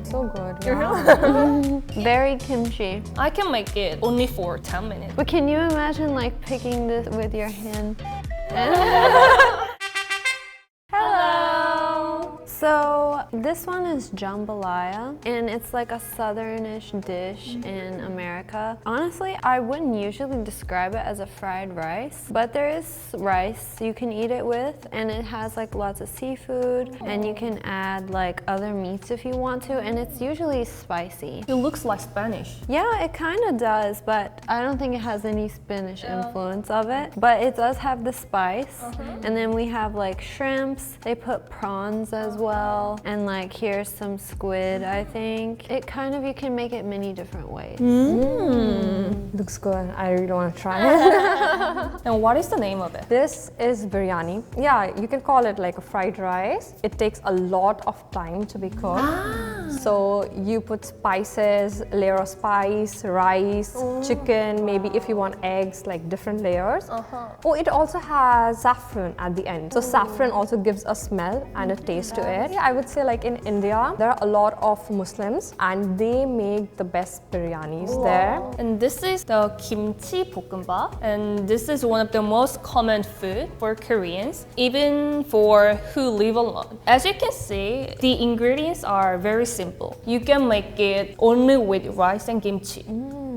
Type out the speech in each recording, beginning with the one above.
So good. Yeah. Very kimchi. I can make it only for 10 minutes. But can you imagine like picking this with your hand? Hello! So this one is jambalaya, and it's like a southernish dish in America. Honestly, I wouldn't usually describe it as a fried rice, but there is rice you can eat it with, and it has like lots of seafood, and you can add like other meats if you want to, and it's usually spicy. It looks like Spanish. Yeah, it kind of does, but I don't think it has any Spanish influence of it. But it does have the spice, and then we have like shrimps. They put prawns as well, and like here's some squid, I think. It kind of, you can make it many different ways. Looks good. I really want to try it. And what is the name of it? This is biryani. Yeah, you can call it like a fried rice. It takes a lot of time to be cooked. So you put spices, layer of spice, rice, chicken, maybe if you want eggs, like different layers. Oh, it also has saffron at the end. So saffron also gives a smell and a taste to it. Yeah, I would say like in India, there are a lot of Muslims and they make the best biryanis there. And this is the kimchi 볶음밥, and this is one of the most common food for Koreans, even for who live alone. As you can see, the ingredients are very simple. You can make it only with rice and kimchi,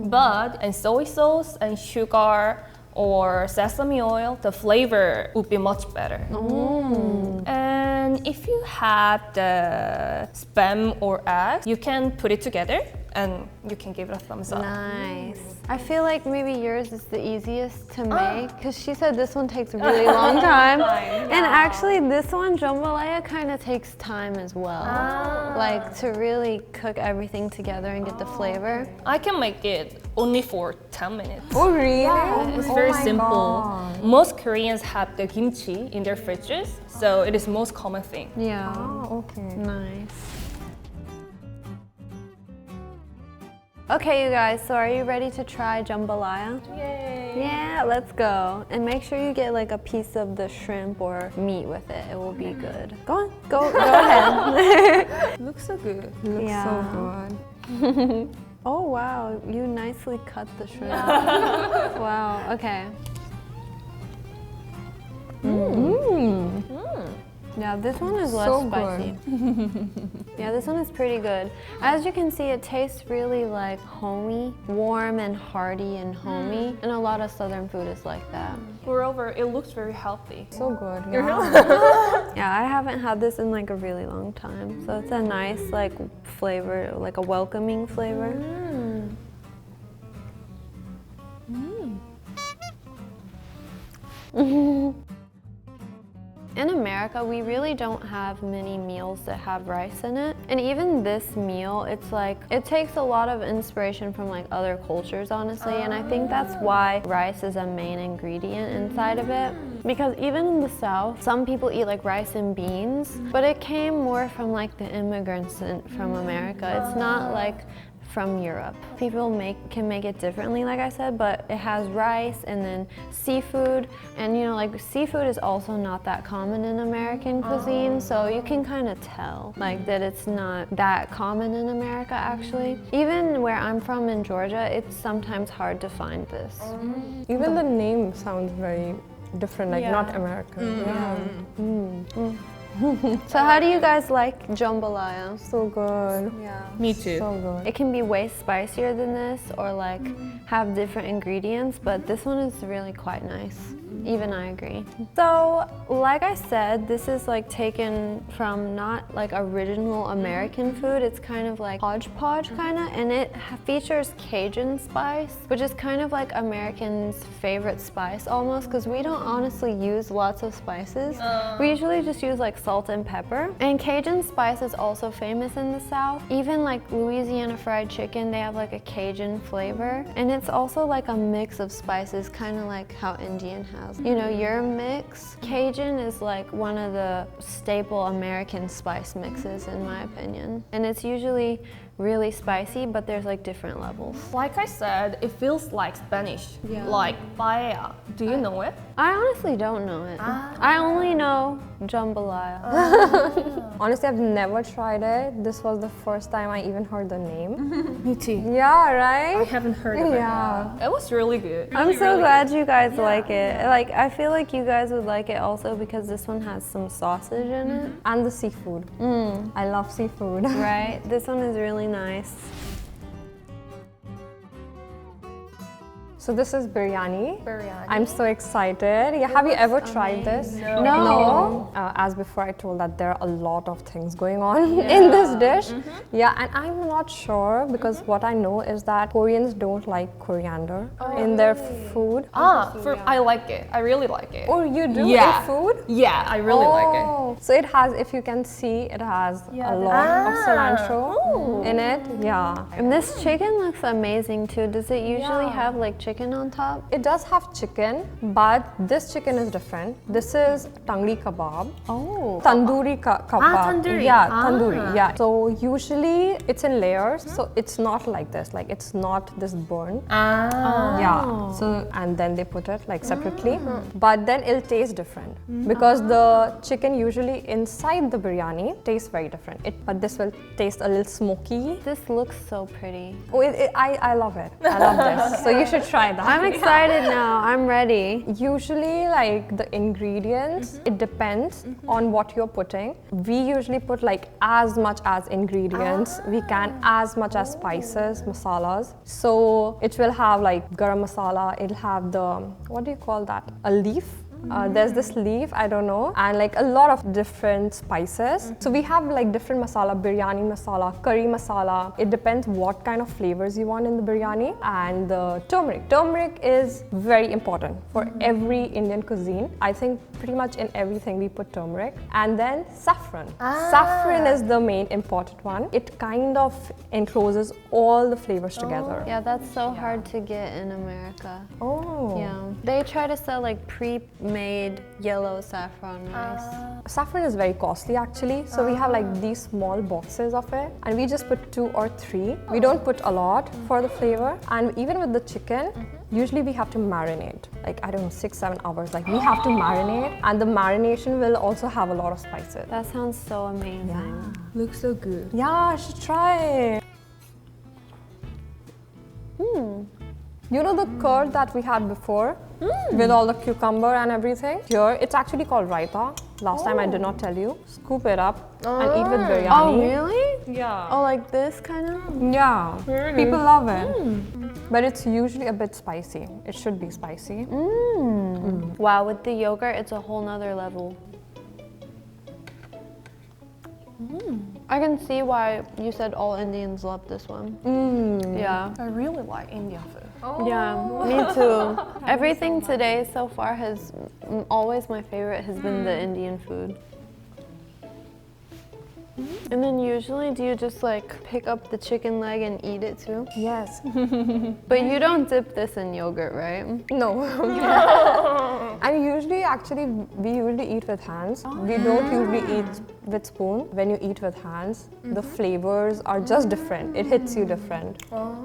but and soy sauce and sugar or sesame oil, the flavor would be much better. And if you have the spam or egg, you can put it together and you can give it a thumbs up. Nice. I feel like maybe yours is the easiest to make, because she said this one takes a really long time. And actually this one, jambalaya, kind of takes time as well. Like to really cook everything together and get the flavor. I can make it only for 10 minutes. Oh, really? It's very simple. Most Koreans have the kimchi in their fridges, so it is most common thing. Yeah. Oh, okay. Nice. Okay, you guys, so are you ready to try jambalaya? Yay! Yeah, let's go. And make sure you get like a piece of the shrimp or meat with it. It will be good. Go on, go ahead. Looks so good. Looks Yeah. so good. Oh wow, you nicely cut the shrimp. Wow, okay. Yeah, this one is less So spicy. Yeah, this one is pretty good. As you can see, it tastes really like homey, warm and hearty and homey. And a lot of southern food is like that. Moreover, it looks very healthy. So good. Yeah. Yeah, I haven't had this in like a really long time. So it's a nice like flavor, like a welcoming flavor. In America, we really don't have many meals that have rice in it. And even this meal, it's like, it takes a lot of inspiration from like other cultures, honestly. And I think that's why rice is a main ingredient inside of it. Because even in the South, some people eat like rice and beans, but it came more from like the immigrants from America. It's not like from Europe. People can make it differently, like I said, but it has rice and then seafood. And you know, like seafood is also not that common in American cuisine, so you can kind of tell like that it's not that common in America actually. Even where I'm from in Georgia, it's sometimes hard to find this. Even the name sounds very different, like not American. So how do you guys like jambalaya? So good. Yeah. Me too. So good. It can be way spicier than this or like have different ingredients, but this one is really quite nice. Even I agree. So, like I said, this is like taken from not like original American food. It's kind of like hodgepodge kind of, and it features Cajun spice, which is kind of like Americans' favorite spice almost, because we don't honestly use lots of spices. We usually just use like salt and pepper. And Cajun spice is also famous in the South. Even like Louisiana fried chicken, they have like a Cajun flavor. And it's also like a mix of spices, kind of like how Indian has. You know, your mix. Cajun is like one of the staple American spice mixes in my opinion. And it's usually really spicy, but there's like different levels. Like I said, it feels like Spanish, like paella. Do you know it? I honestly don't know it. I only know jambalaya. jambalaya. Honestly, I've never tried it. This was the first time I even heard the name. Me too. Yeah, right? I haven't heard of it. Yeah. It was really good. I'm so glad you guys like it. Like, I feel like you guys would like it also because this one has some sausage in it. And the seafood. I love seafood. Right? This one is really nice. So this is biryani. Biryani. I'm so excited. Yeah, have you ever tried this? No. As before I told that there are a lot of things going on in this dish. Yeah, and I'm not sure because what I know is that Koreans don't like coriander in their food. I like it. I really like it. Oh, you do Yeah. in food? Yeah, I really like it. Oh. So it has, if you can see, it has a lot of cilantro in it. Yeah. And this chicken looks amazing too. Does it usually have like chicken on top? It does have chicken, but this chicken is different. This is tangri kebab. Oh. Tandoori kebab. tandoori. Yeah, tandoori. Yeah. So usually it's in layers. So it's not like this. Like it's not this burn. Yeah. So and then they put it like separately. But then it'll taste different because the chicken usually inside the biryani tastes very different. But this will taste a little smoky. This looks so pretty. Oh, I love it. I love this. So you should try that. I'm excited now. I'm ready. Usually, like the ingredients, it depends on what you're putting. We usually put like as much as ingredients we can, as much as spices, masalas. So it will have like garam masala, it'll have the, what do you call that? A leaf. There's this leaf, I don't know, and like a lot of different spices. So we have like different masala, biryani masala, curry masala. It depends what kind of flavors you want in the biryani. And the turmeric. Turmeric is very important for every Indian cuisine. I think pretty much in everything we put turmeric. And then saffron. Saffron is the main important one. It kind of encloses all the flavors together. Yeah, that's so hard to get in America. Oh. Yeah. They try to sell like pre-made yellow saffron rice. Saffron is very costly actually, so we have like these small boxes of it and we just put 2 or 3. We don't put a lot for the flavor, and even with the chicken, usually we have to marinate, like I don't know, 6-7 hours. Like we have to marinate, and the marination will also have a lot of spices. That sounds so amazing. Looks so good. Yeah, I should try it. You know the curd that we had before with all the cucumber and everything? Here, it's actually called raita. Last time I did not tell you. Scoop it up and eat with biryani. Oh, really? Yeah. Oh, like this kind of? Yeah. People love it. But it's usually a bit spicy. It should be spicy. Wow, with the yogurt, it's a whole nother level. I can see why you said all Indians love this one. Yeah. I really like Indian food. Yeah, me too. Everything today so far has always my favorite has been the Indian food. And then usually do you just like pick up the chicken leg and eat it too? Yes. But you don't dip this in yogurt, right? No. And usually, actually, we usually eat with hands. We don't usually eat with spoon. When you eat with hands, the flavors are just different. It hits you different.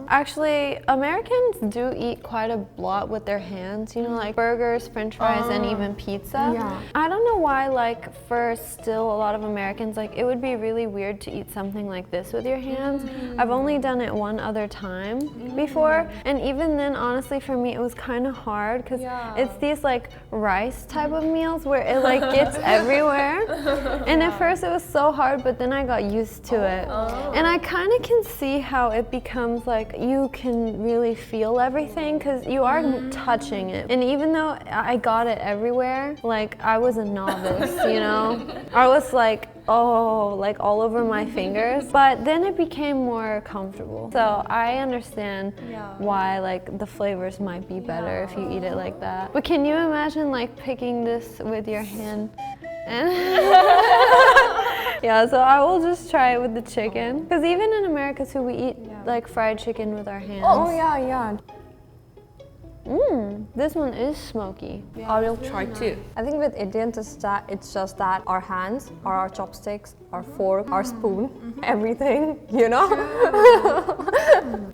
Actually, Americans do eat quite a lot with their hands, you know, like burgers, french fries, and even pizza. Yeah. I don't know why, like, for still a lot of Americans, like, it would be really weird to eat something like this with your hands. I've only done it one other time before, and even then, honestly, for me, it was kind of hard because it's these, like, rice type of meals where it, like, gets everywhere. And at first, it was so hard, but then I got used to it. And I kind of can see how it becomes, like, you can really feel everything because you are touching it. And even though I got it everywhere, like, I was a novice, you know? I was like, oh, like all over my fingers. But then it became more comfortable. So I understand why like the flavors might be better if you eat it like that. But can you imagine like picking this with your hand? And yeah, so I will just try it with the chicken. Because even in America too, we eat like fried chicken with our hands. Oh, yeah. This one is smoky. I will try too. I think with Indians, it's just that our hands are our chopsticks, our fork, our spoon, everything, you know?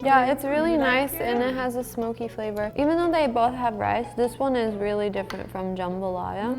Yeah, it's really nice and it has a smoky flavor. Even though they both have rice, this one is really different from jambalaya.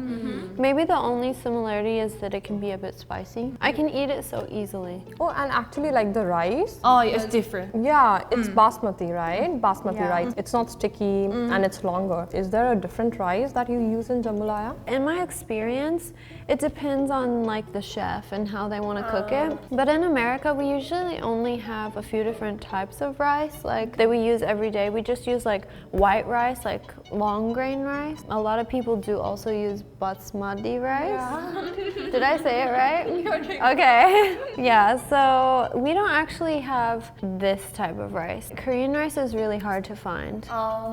Maybe the only similarity is that it can be a bit spicy. I can eat it so easily. Oh, and actually like the rice, Oh, it's different. yeah, it's basmati, right? Basmati rice. It's not sticky and it's longer. Is there a different rice that you use in jambalaya? In my experience, it depends on like the chef and how they want to cook it. But in America, we usually only have a few different types of rice like that we use every day. We just use like white rice, like long grain rice. A lot of people do also use basmati rice. Did I say it right? Okay. Yeah, so we don't actually have this type of rice. Korean rice is really hard to find.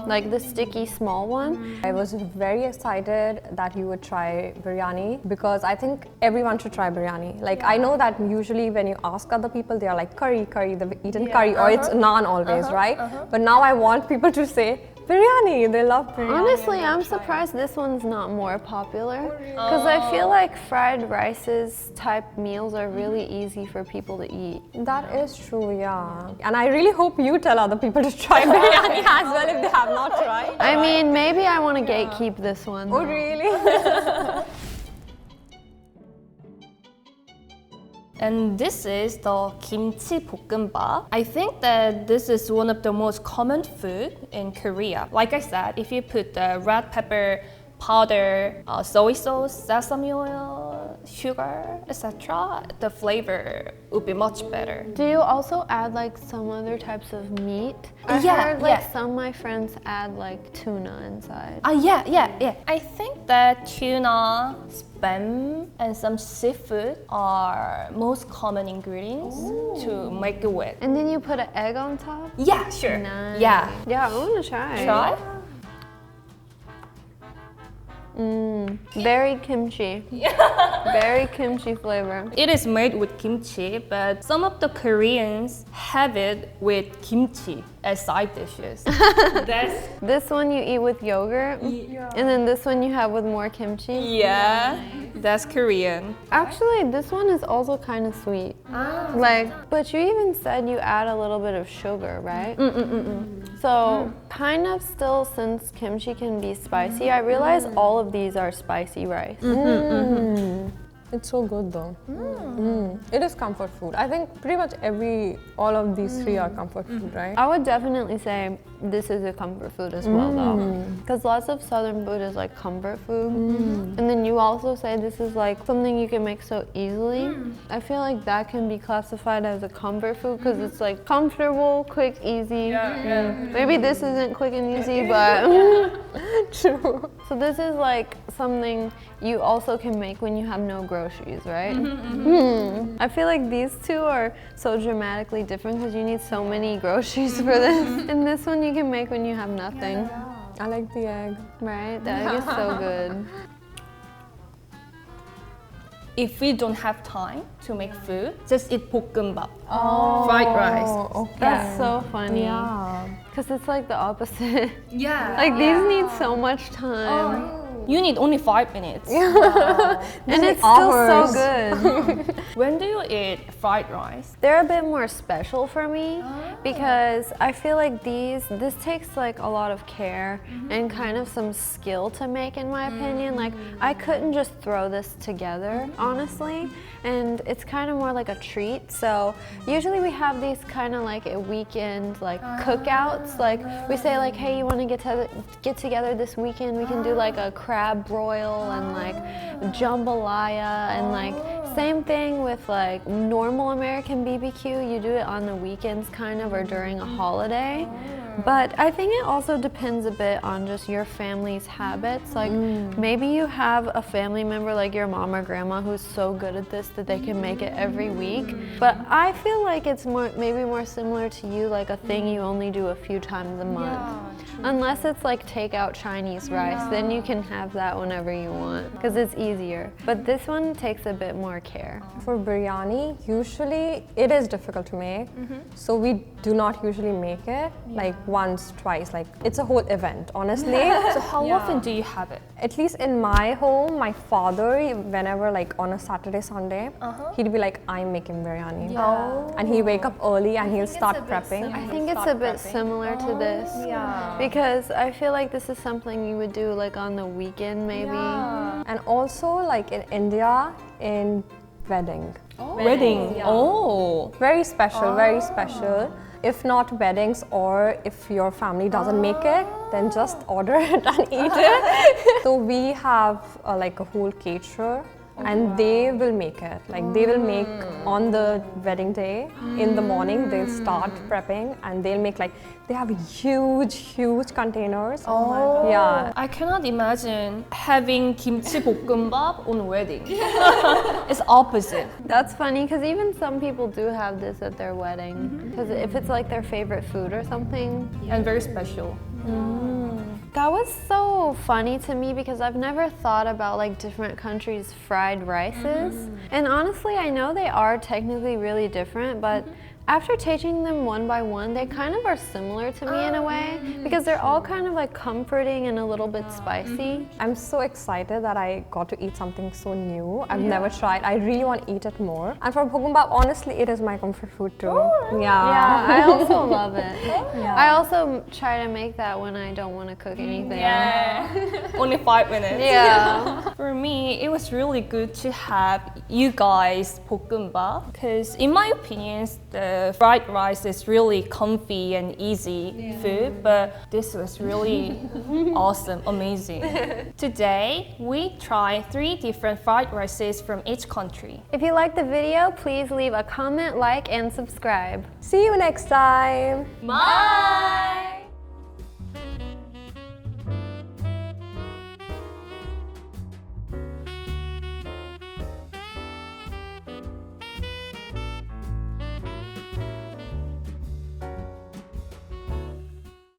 Like the sticky small one. I was very excited that you would try biryani because I think everyone should try biryani. Like I know that usually when you ask other people, they are like curry, they've eaten curry or it's naan always, right? But now I want people to say biryani, they love biryani. Honestly, I'm surprised this one's not more popular because I feel like fried rices type meals are really easy for people to eat. That is true, yeah. And I really hope you tell other people to try biryani as well if they have not tried. I mean, maybe I want to gatekeep this one. Oh, really? And this is the kimchi 볶음밥. I think that this is one of the most common food in Korea. Like I said, if you put the red pepper powder, soy sauce, sesame oil, sugar, etc., the flavor would be much better. Do you also add like some other types of meat? I heard like some of my friends add like tuna inside. Yeah. I think that tuna, spam, and some seafood are most common ingredients to make it with. And then you put an egg on top? Yeah, sure. Nice. Yeah. Yeah, I want to try. Try? Very kimchi. Very kimchi flavor. It is made with kimchi, but some of the Koreans have it with kimchi as side dishes. This one you eat with yogurt, and then this one you have with more kimchi. Yeah, that's Korean. Actually, this one is also kind of sweet. But you even said you add a little bit of sugar, right? So kind of still, since kimchi can be spicy, I realize all of these are spicy rice. It's so good though. It is comfort food. I think pretty much all of these three are comfort food, right? I would definitely say this is a comfort food as well though. Because lots of southern food is like comfort food. And then you also say this is like something you can make so easily. I feel like that can be classified as a comfort food because it's like comfortable, quick, easy. Maybe this isn't quick and easy, but True. so this is like something you also can make when you have no groceries, right? I feel like these two are so dramatically different because you need so many groceries for this. And this one you can make when you have nothing. I like the egg. Right? The egg is so good. If we don't have time to make food, just eat 볶음밥, fried rice. Okay. That's so funny. Yeah. Because it's like the opposite. Yeah. Like these need so much time. You need only 5 minutes. And it's still so good. When do you eat fried rice? They're a bit more special for me because I feel like this takes like a lot of care and kind of some skill to make, in my opinion. Like I couldn't just throw this together, honestly, and it's kind of more like a treat. So usually we have these kind of like a weekend like cookouts. Like we say like, hey, you want to get together this weekend? We can do like a crab broil and like jambalaya and like same thing with like normal American BBQ. You do it on the weekends kind of or during a holiday. But I think it also depends a bit on just your family's habits. Like maybe you have a family member like your mom or grandma who's so good at this that they can make it every week. But I feel like it's maybe more similar to you, like a thing you only do a few times a month. Unless it's like takeout Chinese rice, then you can have that whenever you want because it's easier. But this one takes a bit more care. For biryani, usually it is difficult to make, so we do not usually make it like once, twice. Like it's a whole event, honestly. So how often do you have it? At least in my home, my father, whenever like on a Saturday, Sunday, he'd be like, I'm making biryani. And he'd wake up early and he'll start prepping. I think it's a bit similar to this. Because I feel like this is something you would do like on the weekend maybe. And also like in India, in wedding. Wedding. Oh. Very special, very special. If not weddings or if your family doesn't make it, then just order it and eat it. So we have like a whole caterer and they will make it. Like they will make on the wedding day in the morning, they'll start prepping and they'll make like, they have huge containers. Oh my God. Yeah. I cannot imagine having kimchi 볶음밥 on wedding. It's opposite. That's funny because even some people do have this at their wedding. Because if it's like their favorite food or something. And very special. That was so funny to me because I've never thought about like different countries' fried rices. And honestly, I know they are technically really different, but after tasting them one by one, they kind of are similar to me in a way because they're all kind of like comforting and a little bit spicy. I'm so excited that I got to eat something so new. I've never tried. I really want to eat it more. And for 볶음밥, honestly, it is my comfort food too. Yeah, I also love it. I also try to make that when I don't want to cook anything. Only 5 minutes. Yeah. For me, it was really good to have you guys 볶음밥 because in my opinion, the fried rice is really comfy and easy food, but this was really awesome, amazing. Today, we tried 3 different fried rices from each country. If you liked the video, please leave a comment, like, and subscribe. See you next time. Bye!